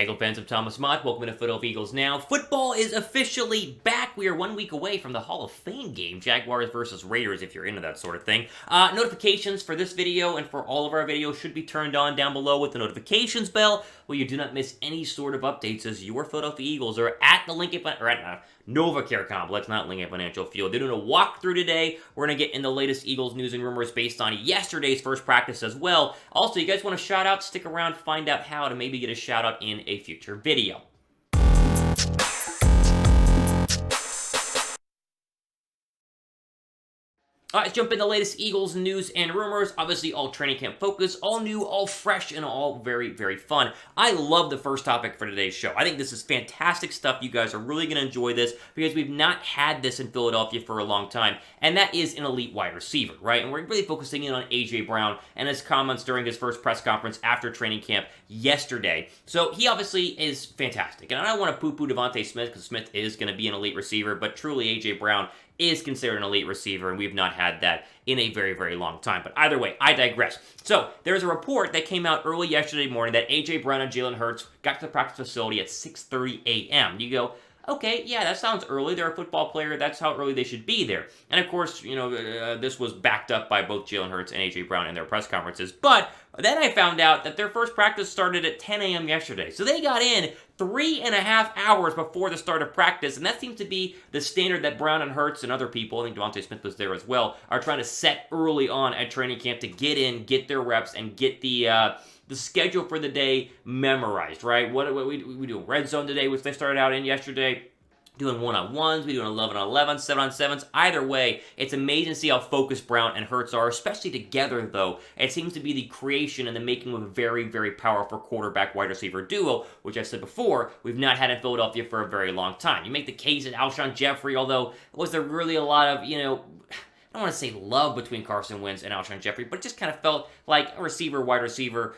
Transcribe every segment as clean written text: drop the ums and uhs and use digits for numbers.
Hey, Eagle fans, I'm Thomas Mott. Welcome to Philadelphia Eagles Now. Football is officially back. We are 1 week away from the Hall of Fame game, Jaguars versus Raiders, if you're into that sort of thing. Notifications for this video and for all of our videos should be turned on down below with the notifications bell, where you do not miss any sort of updates as your Philadelphia Eagles are at the NovaCare Complex, not Lincoln Financial Field. They're doing a walkthrough today. We're going to get in the latest Eagles news and rumors based on yesterday's first practice as well. Also, you guys want a shout out? Stick around, find out how to maybe get a shout out in a future video. All right, let's jump into the latest Eagles news and rumors. Obviously, all training camp focus, all new, all fresh, and all very, very fun. I love the first topic for today's show. I think this is fantastic stuff. You guys are really going to enjoy this because we've not had this in Philadelphia for a long time, and that is an elite wide receiver, right? And we're really focusing in on A.J. Brown and his comments during his first press conference after training camp yesterday. So he obviously is fantastic, and I don't want to poo-poo Devontae Smith because Smith is going to be an elite receiver, but truly A.J. Brown is considered an elite receiver, and we've not had that in a very, very long time. But either way, I digress. So, there's a report that came out early yesterday morning that A.J. Brown and Jalen Hurts got to the practice facility at 6:30 a.m. You go, okay, yeah, that sounds early. They're a football player. That's how early they should be there. And of course, you know, this was backed up by both Jalen Hurts and A.J. Brown in their press conferences. But then I found out that their first practice started at 10 a.m. yesterday. So they got in 3.5 hours before the start of practice, and that seems to be the standard that Brown and Hurts and other people, I think Devontae Smith was there as well, are trying to set early on at training camp to get in, get their reps, and get the schedule for the day memorized, right? What we do red zone today, which they started out in yesterday. Doing one-on-ones, we doing 11-on-11, 7-on-7s. Either way, it's amazing to see how focused Brown and Hurts are, especially together, though. It seems to be the creation and the making of a very, very powerful quarterback-wide receiver duo, which I said before, we've not had in Philadelphia for a very long time. You make the case at Alshon Jeffrey, although was there really a lot of, I don't want to say love between Carson Wentz and Alshon Jeffrey, but it just kind of felt like a wide receiver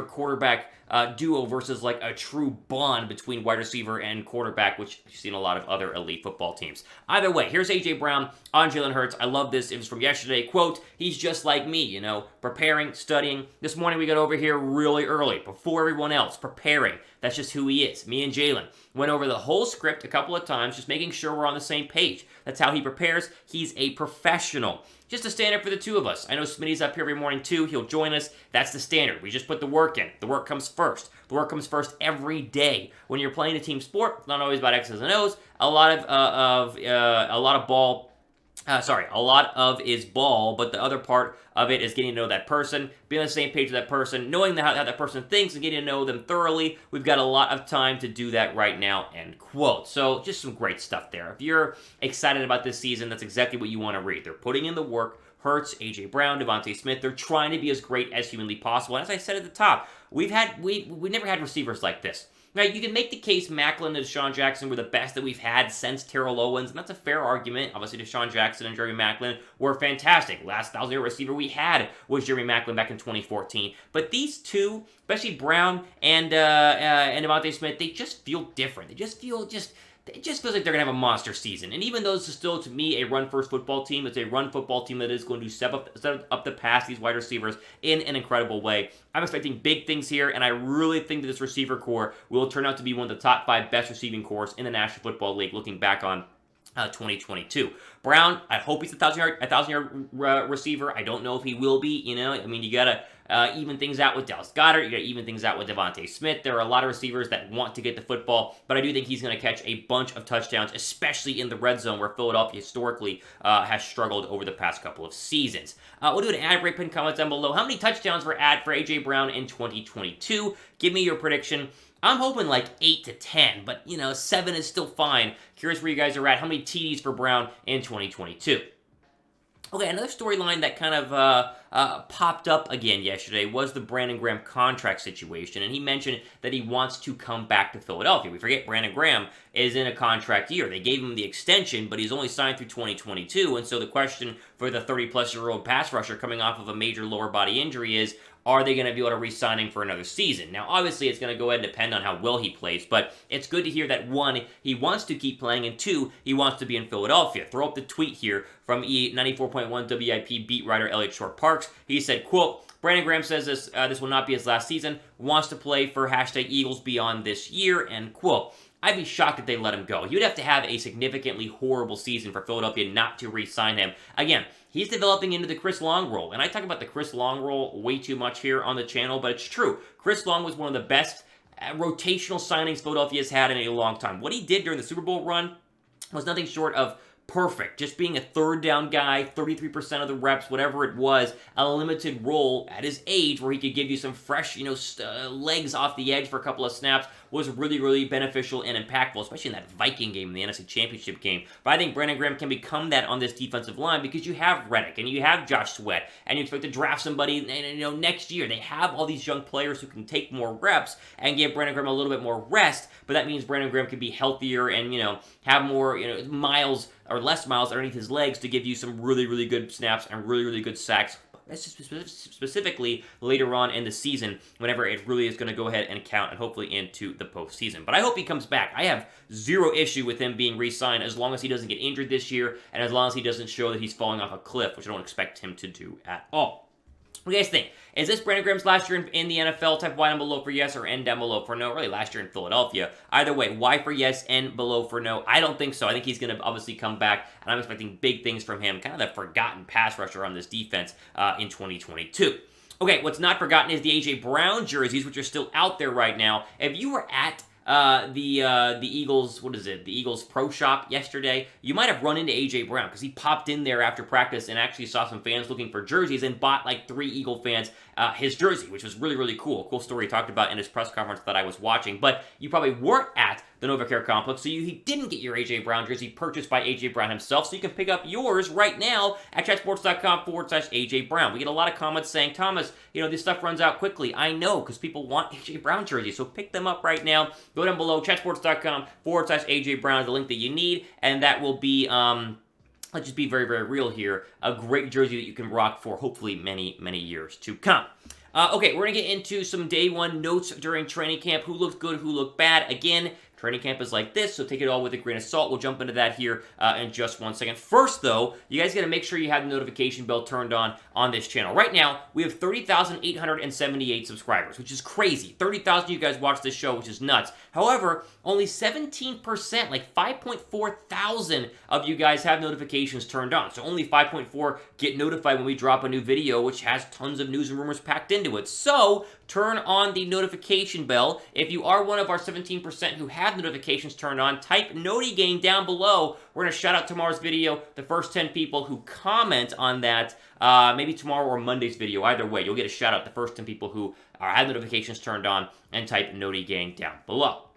quarterback duo versus like a true bond between wide receiver and quarterback, which you've seen a lot of other elite football teams. Either way, here's A.J. Brown on Jalen Hurts. I love this. It was from yesterday. Quote, he's just like me, preparing, studying. This morning we got over here really early, before everyone else, preparing. That's just who he is. Me and Jalen went over the whole script a couple of times, just making sure we're on the same page. That's how he prepares. He's a professional. Just a standard for the two of us. I know Smitty's up here every morning too. He'll join us. That's the standard. We just put the work in. The work comes first. The work comes first every day. When you're playing a team sport, it's not always about X's and O's. A lot of is ball, but the other part of it is getting to know that person, being on the same page with that person, knowing how that person thinks and getting to know them thoroughly. We've got a lot of time to do that right now, end quote. So just some great stuff there. If you're excited about this season, that's exactly what you want to read. They're putting in the work. Hurts, A.J. Brown, Devontae Smith, they're trying to be as great as humanly possible. And as I said at the top, we've never had receivers like this. Now, you can make the case Maclin and Deshaun Jackson were the best that we've had since Terrell Owens, and that's a fair argument. Obviously, Deshaun Jackson and Jeremy Maclin were fantastic. Last 1,000-yard receiver we had was Jeremy Maclin back in 2014. But these two, especially Brown and Devontae Smith, they just feel different. It just feels like they're going to have a monster season. And even though this is still, to me, a run-first football team, it's a run football team that is going to set up the pass, these wide receivers, in an incredible way. I'm expecting big things here, and I really think that this receiver core will turn out to be one of the top 5 best receiving cores in the National Football League, looking back on 2022. Brown, I hope he's a 1,000-yard receiver. I don't know if he will be, you gotta even things out with Dallas Goedert. You gotta even things out with Devontae Smith. There are a lot of receivers that want to get the football, but I do think he's gonna catch a bunch of touchdowns, especially in the red zone where Philadelphia historically has struggled over the past couple of seasons. We'll do an ad break, pin comments down below. How many touchdowns for A.J. Brown in 2022? Give me your prediction. I'm hoping like 8 to 10, but 7 is still fine. Curious where you guys are at. How many TDs for Brown in 2022? Okay, another storyline that kind of popped up again yesterday was the Brandon Graham contract situation, and he mentioned that he wants to come back to Philadelphia. We forget Brandon Graham is in a contract year. They gave him the extension, but he's only signed through 2022, and so the question for the 30-plus-year-old pass rusher coming off of a major lower body injury is, are they going to be able to re-sign him for another season? Now, obviously, it's going to go ahead and depend on how well he plays, but it's good to hear that, 1, he wants to keep playing, and 2, he wants to be in Philadelphia. Throw up the tweet here from 94.1 WIP beat writer Elliot Short Parks. He said, quote, Brandon Graham says this will not be his last season, wants to play for #Eagles beyond this year, end quote. I'd be shocked if they let him go. You'd have to have a significantly horrible season for Philadelphia not to re-sign him. Again, he's developing into the Chris Long role, and I talk about the Chris Long role way too much here on the channel, but it's true. Chris Long was one of the best rotational signings Philadelphia's had in a long time. What he did during the Super Bowl run was nothing short of perfect. Just being a third down guy, 33% of the reps, whatever it was, a limited role at his age where he could give you some fresh, legs off the edge for a couple of snaps was really, really beneficial and impactful, especially in that Viking game, in the NFC Championship game. But I think Brandon Graham can become that on this defensive line because you have Reddick and you have Josh Sweat and you expect to draft somebody next year. They have all these young players who can take more reps and give Brandon Graham a little bit more rest, but that means Brandon Graham can be healthier and, have more, miles or less miles underneath his legs to give you some really, really good snaps and really, really good sacks, specifically later on in the season, whenever it really is going to go ahead and count and hopefully into the postseason. But I hope he comes back. I have zero issue with him being re-signed as long as he doesn't get injured this year and as long as he doesn't show that he's falling off a cliff, which I don't expect him to do at all. What do you guys think? Is this Brandon Graham's last year in the NFL? Type Y down below for yes or N down below for no. Really, last year in Philadelphia. Either way, Y for yes, N below for no. I don't think so. I think he's going to obviously come back, and I'm expecting big things from him. Kind of the forgotten pass rusher on this defense in 2022. Okay, what's not forgotten is the A.J. Brown jerseys, which are still out there right now. If you were at the Eagles, the Eagles Pro Shop yesterday, you might have run into A.J. Brown because he popped in there after practice and actually saw some fans looking for jerseys and bought like 3 Eagle fans his jersey, which was really, really cool. Cool story he talked about in his press conference that I was watching. But you probably weren't at the NovaCare Complex, so he didn't get your A.J. Brown jersey purchased by A.J. Brown himself, so you can pick up yours right now at chatsports.com/A.J. Brown. We get a lot of comments saying, Thomas, this stuff runs out quickly. I know, because people want A.J. Brown jerseys, so pick them up right now. Go down below, chatsports.com/A.J. Brown is the link that you need, and that will be, let's just be very, very real here, a great jersey that you can rock for hopefully many, many years to come. Okay, we're going to get into some day one notes during training camp. Who looked good, who looked bad. Again, training camp is like this, so take it all with a grain of salt. We'll jump into that here in just 1 second. First, though, you guys got to make sure you have the notification bell turned on this channel. Right now, we have 30,878 subscribers, which is crazy. 30,000 of you guys watch this show, which is nuts. However, only 17%, like 5.4 thousand of you guys have notifications turned on. So only 5.4 get notified when we drop a new video, which has tons of news and rumors packed into it. So turn on the notification bell. If you are one of our 17% who have notifications turned on, type Noti Gang down below. We're going to shout out tomorrow's video, the first 10 people who comment on that, maybe tomorrow or Monday's video. Either way, you'll get a shout out, the first 10 people who have notifications turned on, and type Noti Gang down below.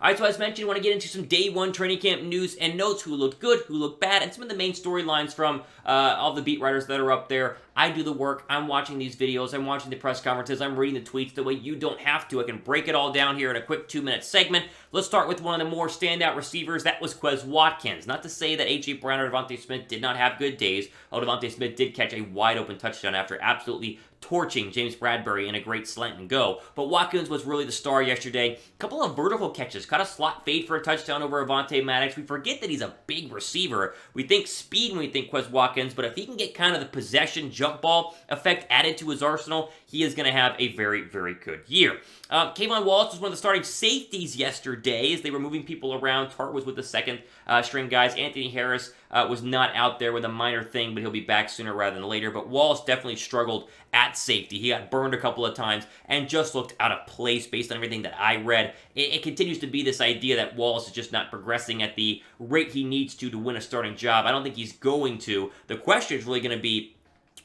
All right, so as mentioned, I want to get into some day one training camp news and notes, who looked good, who looked bad, and some of the main storylines from all the beat writers that are up there. I do the work. I'm watching these videos. I'm watching the press conferences. I'm reading the tweets the way you don't have to. I can break it all down here in a quick 2-minute segment. Let's start with one of the more standout receivers. That was Quez Watkins. Not to say that A.J. Brown or Devontae Smith did not have good days. Devontae Smith did catch a wide-open touchdown after absolutely torching James Bradbury in a great slant and go. But Watkins was really the star yesterday. A couple of vertical catches. Caught a slot fade for a touchdown over Avonte Maddox. We forget that he's a big receiver. We think speed when we think Quez Watkins, but if he can get kind of the possession jump ball effect added to his arsenal, he is going to have a very, very good year. Kayvon Wallace was one of the starting safeties yesterday as they were moving people around. Tart was with the second string guys. Anthony Harris was not out there with a minor thing, but he'll be back sooner rather than later. But Wallace definitely struggled at safety. He got burned a couple of times and just looked out of place based on everything that I read. It continues to be this idea that Wallace is just not progressing at the rate he needs to win a starting job. I don't think he's going to. The question is really going to be,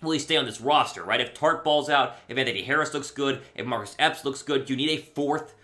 will he stay on this roster, right? If Tart balls out, if Anthony Harris looks good, if Marcus Epps looks good, do you need a fourth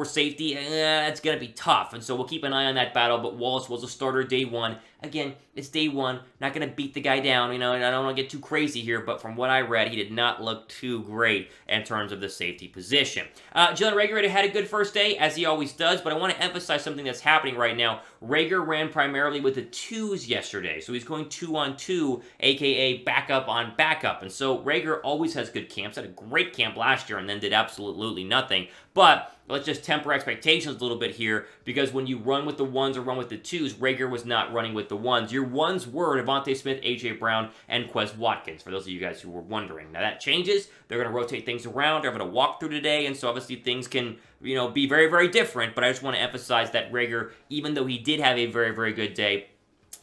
safety? That's going to be tough, and so we'll keep an eye on that battle, but Wallace was a starter day one. Again, it's day one, not going to beat the guy down, and I don't want to get too crazy here, but from what I read, he did not look too great in terms of the safety position. Jalen Reagor had a good first day, as he always does, but I want to emphasize something that's happening right now. Reagor ran primarily with the twos yesterday, so he's going 2-on-2, aka backup on backup, and so Reagor always has good camps, had a great camp last year, and then did absolutely nothing, but let's just temper expectations a little bit here, because when you run with the 1s or run with the 2s, Rager was not running with the 1s. Your 1s were Devontae Smith, A.J. Brown, and Quez Watkins, for those of you guys who were wondering. Now, that changes. They're going to rotate things around. They're going to walk through today, and so obviously things can, be very, very different, but I just want to emphasize that Rager, even though he did have a very, very good day,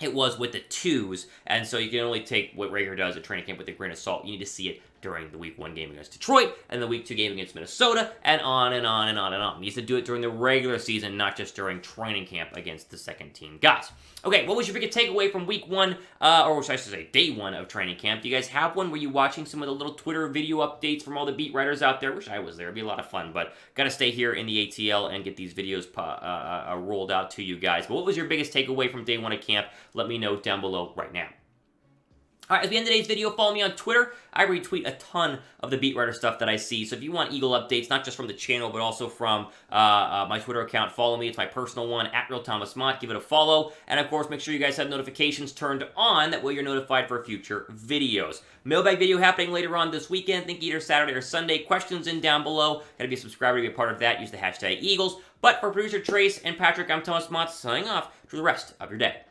it was with the 2s, and so you can only take what Rager does at training camp with a grain of salt. You need to see it during the Week 1 game against Detroit, and the Week 2 game against Minnesota, and on and on and on and on. He needs to do it during the regular season, not just during training camp against the second-team guys. Okay, what was your biggest takeaway from Week 1, or I should say Day 1 of training camp? Do you guys have one? Were you watching some of the little Twitter video updates from all the beat writers out there? Wish I was there. It'd be a lot of fun, but gotta stay here in the ATL and get these videos rolled out to you guys. But what was your biggest takeaway from Day 1 of camp? Let me know down below right now. All right, at the end of today's video, follow me on Twitter. I retweet a ton of the beat writer stuff that I see. So if you want Eagle updates, not just from the channel, but also from my Twitter account, follow me. It's my personal one, @RealThomasMott. Give it a follow. And of course, make sure you guys have notifications turned on. That way you're notified for future videos. Mailbag video happening later on this weekend. Think either Saturday or Sunday. Questions in down below. Gotta be a subscriber to be a part of that. Use the hashtag Eagles. But for producer Trace and Patrick, I'm Thomas Mott, signing off. For the rest of your day.